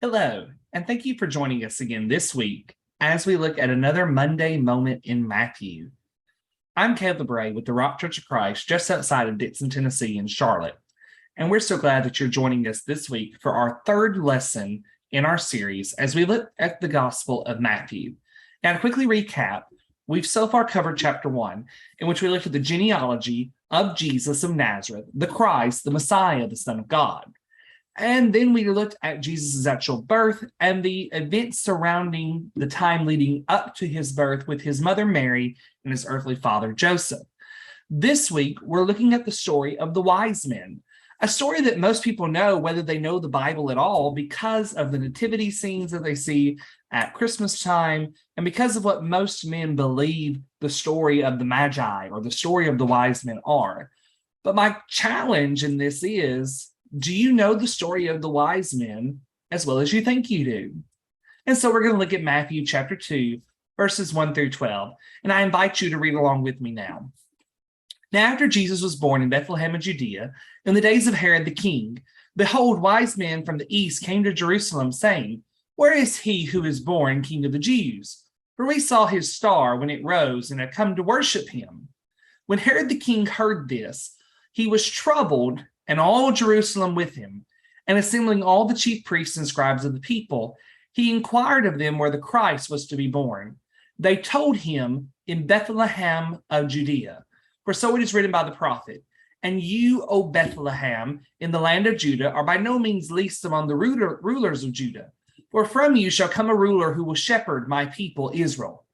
Hello, and thank you for joining us again this week as we look at another Monday moment in Matthew. I'm Caleb Bray with the Rock Church of Christ just outside of Dixon, Tennessee in Charlotte, and we're so glad that you're joining us this week for our third lesson in our series as we look at the Gospel of Matthew. Now, to quickly recap, we've so far covered chapter 1, in which we looked at the genealogy of Jesus of Nazareth, the Christ, the Messiah, the Son of God. And then we looked at Jesus' actual birth and the events surrounding the time leading up to his birth with his mother Mary and his earthly father Joseph. This week, we're looking at the story of the wise men, a story that most people know, whether they know the Bible at all, because of the nativity scenes that they see at Christmas time, and because of what most men believe the story of the Magi or the story of the wise men are. But my challenge in this is, do you know the story of the wise men as well as you think you do? And so we're going to look at Matthew chapter 2, verses 1 through 12. And I invite you to read along with me now. Now, after Jesus was born in Bethlehem of Judea, in the days of Herod the king, behold, wise men from the east came to Jerusalem, saying, "Where is he who is born King of the Jews? For we saw his star when it rose and had come to worship him." When Herod the king heard this, he was troubled, and all Jerusalem with him. And assembling all the chief priests and scribes of the people, he inquired of them where the Christ was to be born. They told him, "In Bethlehem of Judea. For so it is written by the prophet, and you, O Bethlehem, in the land of Judah, are by no means least among the rulers of Judah. For from you shall come a ruler who will shepherd my people Israel."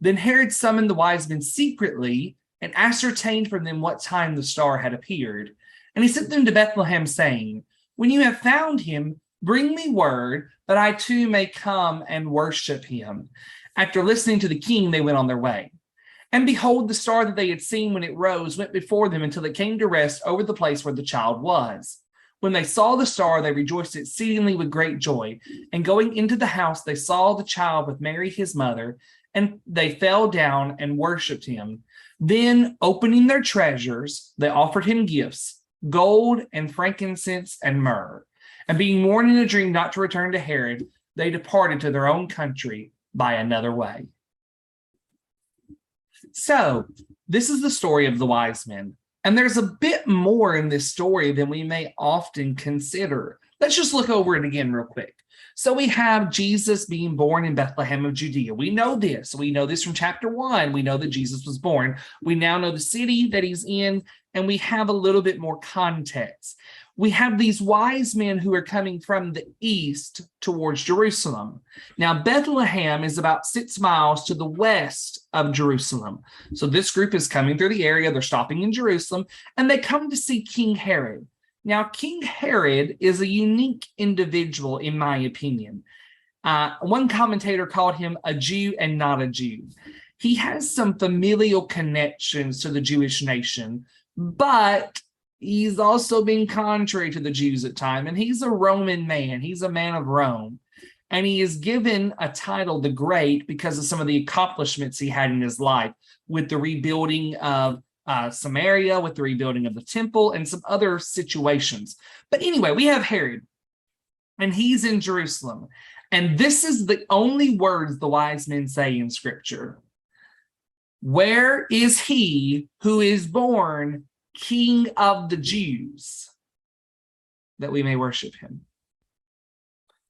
Then Herod summoned the wise men secretly and ascertained from them what time the star had appeared. And he sent them to Bethlehem, saying, "When you have found him, bring me word, that I too may come and worship him." After listening to the king, they went on their way. And behold, the star that they had seen when it rose went before them until it came to rest over the place where the child was. When they saw the star, they rejoiced exceedingly with great joy. And going into the house, they saw the child with Mary his mother, and they fell down and worshipped him. Then, opening their treasures, they offered him gifts, gold and frankincense and myrrh. And being warned in a dream not to return to Herod, they departed to their own country by another way. So, this is the story of the wise men. And there's a bit more in this story than we may often consider. Let's just look over it again real quick. So we have Jesus being born in Bethlehem of Judea. We know this. We know this from chapter 1. We know that Jesus was born. We now know the city that he's in, and we have a little bit more context. We have these wise men who are coming from the east towards Jerusalem. Now, Bethlehem is about 6 miles to the west of Jerusalem. So this group is coming through the area. They're stopping in Jerusalem, and they come to see King Herod. Now, King Herod is a unique individual, in my opinion. One commentator called him a Jew and not a Jew. He has some familial connections to the Jewish nation, but he's also been contrary to the Jews at times, and he's a Roman man. He's a man of Rome, and he is given a title, the Great, because of some of the accomplishments he had in his life with the rebuilding of Samaria, with the rebuilding of the temple, and some other situations. But anyway, we have Herod, and he's in Jerusalem. And this is the only words the wise men say in Scripture. "Where is he who is born King of the Jews, that we may worship him?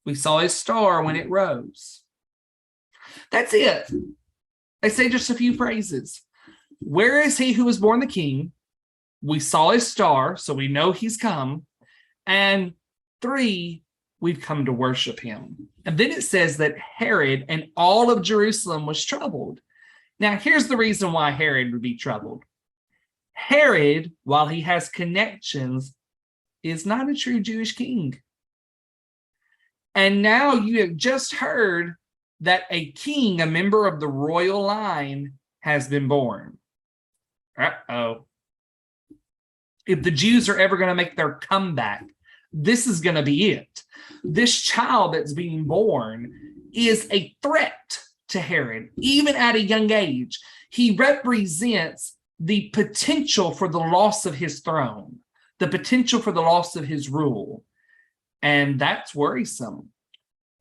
We saw his star when it rose." That's it. They say just a few phrases. Where is he who was born the king? We saw his star, so we know he's come. And 3, we've come to worship him. And then it says that Herod and all of Jerusalem was troubled. Now, here's the reason why Herod would be troubled. Herod, while he has connections, is not a true Jewish king. And now you have just heard that a king, a member of the royal line, has been born. Uh-oh. If the Jews are ever going to make their comeback, this is going to be it. This child that's being born is a threat to Herod, even at a young age. He represents the potential for the loss of his throne, the potential for the loss of his rule. And that's worrisome.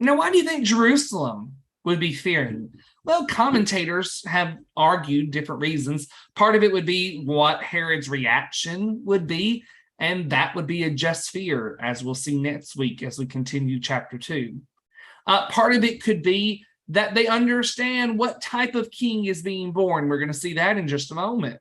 Now, why do you think Jerusalem would be fearing? Well, commentators have argued different reasons. Part of it would be what Herod's reaction would be, and that would be a just fear, as we'll see next week as we continue chapter 2. Part of it could be that they understand what type of king is being born. We're going to see that in just a moment.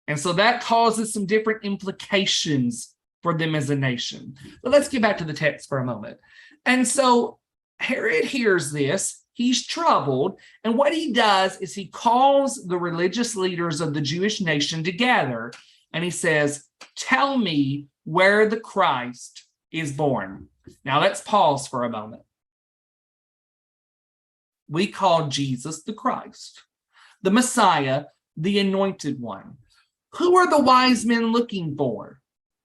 And so that causes some different implications for them as a nation. But let's get back to the text for a moment. And so Herod hears this. He's troubled. And what he does is he calls the religious leaders of the Jewish nation together. And he says, tell me where the Christ is born. Now let's pause for a moment. We call Jesus the Christ, the Messiah, the anointed one. Who are the wise men looking for?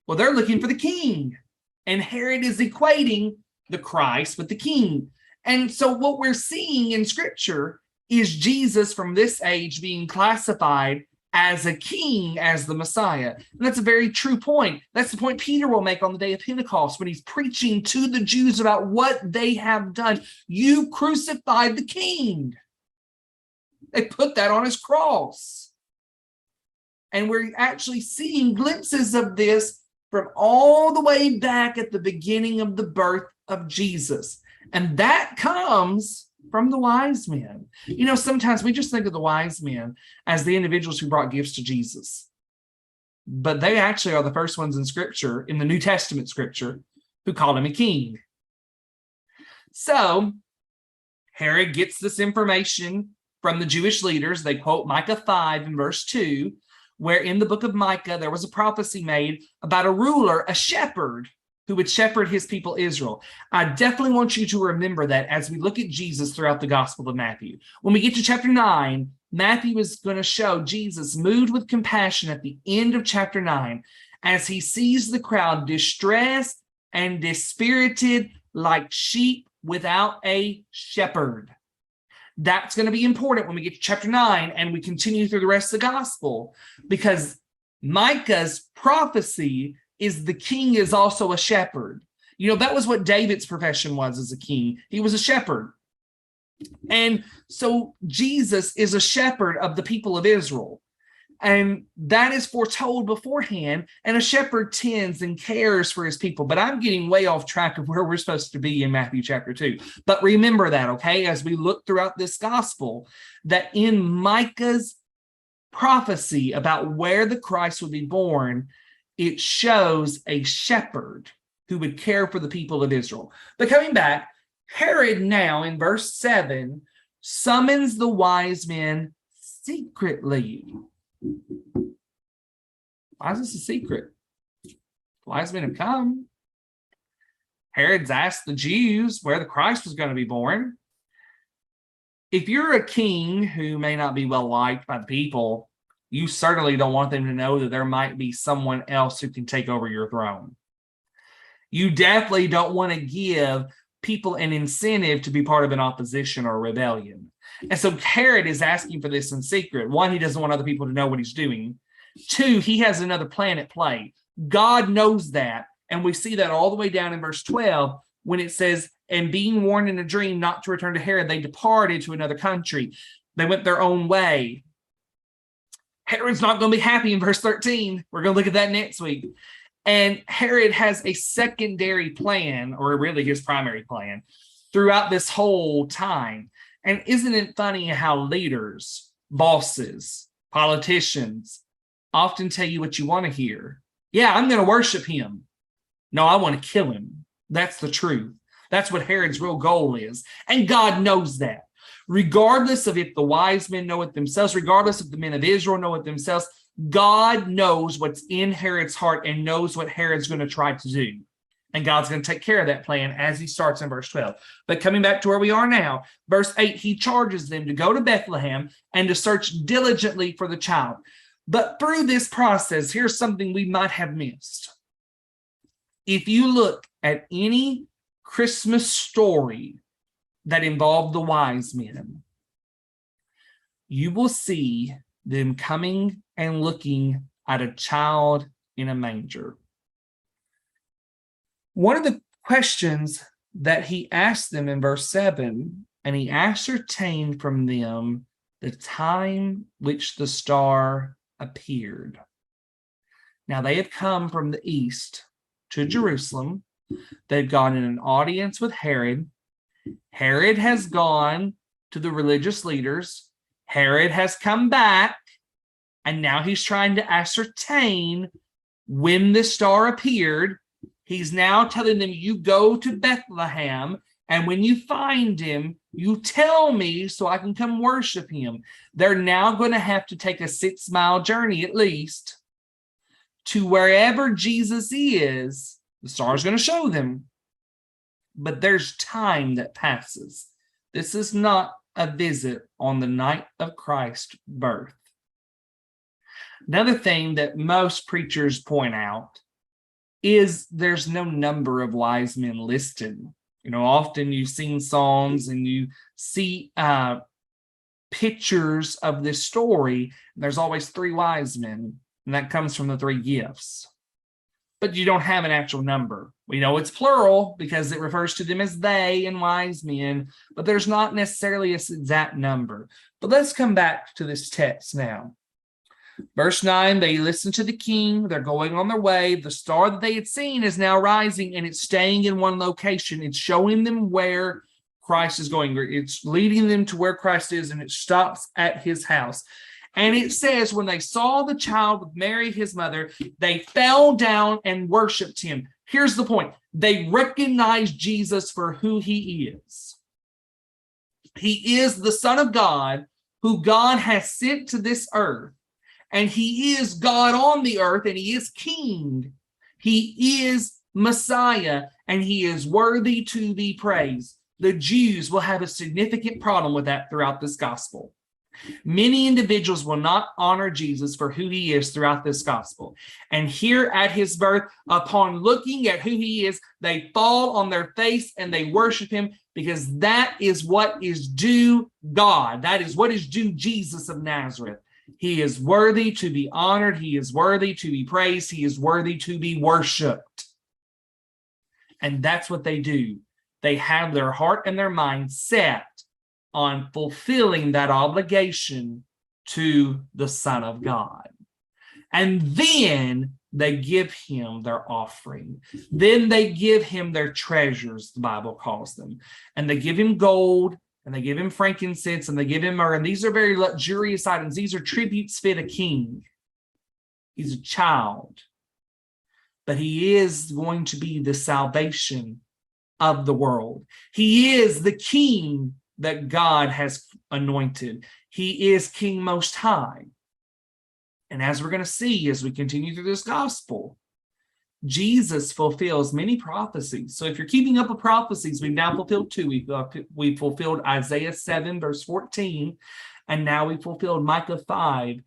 Well, they're looking for the king. And Herod is equating the Christ with the king. And so what we're seeing in scripture is Jesus from this age being classified as a king, as the Messiah. And that's a very true point. That's the point Peter will make on the day of Pentecost when he's preaching to the Jews about what they have done. You crucified the king. They put that on his cross. And we're actually seeing glimpses of this from all the way back at the beginning of the birth of Jesus. And that comes from the wise men. You know, sometimes we just think of the wise men as the individuals who brought gifts to Jesus. But they actually are the first ones in scripture, in the New Testament scripture, who called him a king. So Herod gets this information from the Jewish leaders. They quote Micah 5 in verse 2, where in the book of Micah, there was a prophecy made about a ruler, a shepherd, who would shepherd his people Israel. I definitely want you to remember that as we look at Jesus throughout the Gospel of Matthew. When we get to chapter 9, Matthew is going to show Jesus moved with compassion at the end of chapter 9 as he sees the crowd distressed and dispirited like sheep without a shepherd. That's going to be important when we get to chapter 9 and we continue through the rest of the gospel, because Micah's prophecy is the king is also a shepherd. You know, that was what David's profession was as a king. He was a shepherd. And so Jesus is a shepherd of the people of Israel. And that is foretold beforehand. And a shepherd tends and cares for his people. But I'm getting way off track of where we're supposed to be in Matthew chapter 2. But remember that, okay, as we look throughout this gospel, that in Micah's prophecy about where the Christ would be born, it shows a shepherd who would care for the people of Israel. But coming back, Herod now in verse 7 summons the wise men secretly. Why is this a secret? Wise men have come. Herod's asked the Jews where the Christ was going to be born. If you're a king who may not be well liked by the people, you certainly don't want them to know that there might be someone else who can take over your throne. You definitely don't want to give people an incentive to be part of an opposition or a rebellion. And so Herod is asking for this in secret. One, he doesn't want other people to know what he's doing. Two, he has another plan at play. God knows that. And we see that all the way down in verse 12 when it says, and being warned in a dream not to return to Herod, they departed to another country. They went their own way. Herod's not going to be happy in verse 13. We're going to look at that next week. And Herod has a secondary plan, or really his primary plan, throughout this whole time. And isn't it funny how leaders, bosses, politicians often tell you what you want to hear? Yeah, I'm going to worship him. No, I want to kill him. That's the truth. That's what Herod's real goal is. And God knows that. Regardless of if the wise men know it themselves, regardless if the men of Israel know it themselves, God knows what's in Herod's heart and knows what Herod's going to try to do. And God's going to take care of that plan as he starts in verse 12. But coming back to where we are now, verse 8, he charges them to go to Bethlehem and to search diligently for the child. But through this process, here's something we might have missed. If you look at any Christmas story that involved the wise men, you will see them coming and looking at a child in a manger. One of the questions that he asked them in verse 7, and he ascertained from them the time which the star appeared. Now they have come from the east to Jerusalem. They've gone in an audience with Herod. Herod has gone to the religious leaders. Herod has come back, and now he's trying to ascertain when the star appeared. He's now telling them, you go to Bethlehem, and when you find him, you tell me so I can come worship him. They're now going to have to take a 6-mile journey at least to wherever Jesus is. The star is going to show them. But there's time that passes. This is not a visit on the night of Christ's birth. Another thing that most preachers point out is there's no number of wise men listed. Often you sing songs and you see pictures of this story. There's always 3 wise men, and that comes from the 3 gifts. But you don't have an actual number. We know it's plural because it refers to them as they and wise men, but there's not necessarily an exact number. But let's come back to this text now. Verse 9, they listen to the king. They're going on their way. The star that they had seen is now rising, and it's staying in one location. It's showing them where Christ is going. It's leading them to where Christ is, and it stops at his house. And it says, when they saw the child with Mary, his mother, they fell down and worshiped him. Here's the point. They recognized Jesus for who he is. He is the Son of God, who God has sent to this earth. And he is God on the earth, and he is King. He is Messiah, and he is worthy to be praised. The Jews will have a significant problem with that throughout this gospel. Many individuals will not honor Jesus for who he is throughout this gospel. And here at his birth, upon looking at who he is, they fall on their face and they worship him, because that is what is due God. That is what is due Jesus of Nazareth. He is worthy to be honored. He is worthy to be praised. He is worthy to be worshiped. And that's what they do. They have their heart and their mind set on fulfilling that obligation to the Son of God. And then they give him their offering. Then they give him their treasures, the Bible calls them. And they give him gold, and they give him frankincense, and they give him myrrh. And these are very luxurious items. These are tributes fit a king. He's a child. But he is going to be the salvation of the world. He is the king that God has anointed. He is King Most High. And as we're going to see as we continue through this gospel, Jesus fulfills many prophecies. So if you're keeping up with prophecies, we've now fulfilled 2. We've fulfilled Isaiah 7, verse 14, and now we've fulfilled Micah 5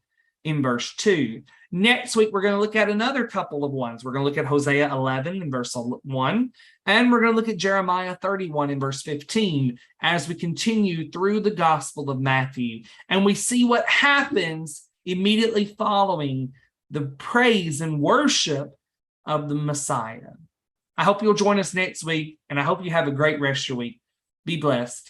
in verse 2. Next week, we're going to look at another couple of ones. We're going to look at Hosea 11 in verse 1, and we're going to look at Jeremiah 31 in verse 15 as we continue through the Gospel of Matthew. And we see what happens immediately following the praise and worship of the Messiah. I hope you'll join us next week, and I hope you have a great rest of your week. Be blessed.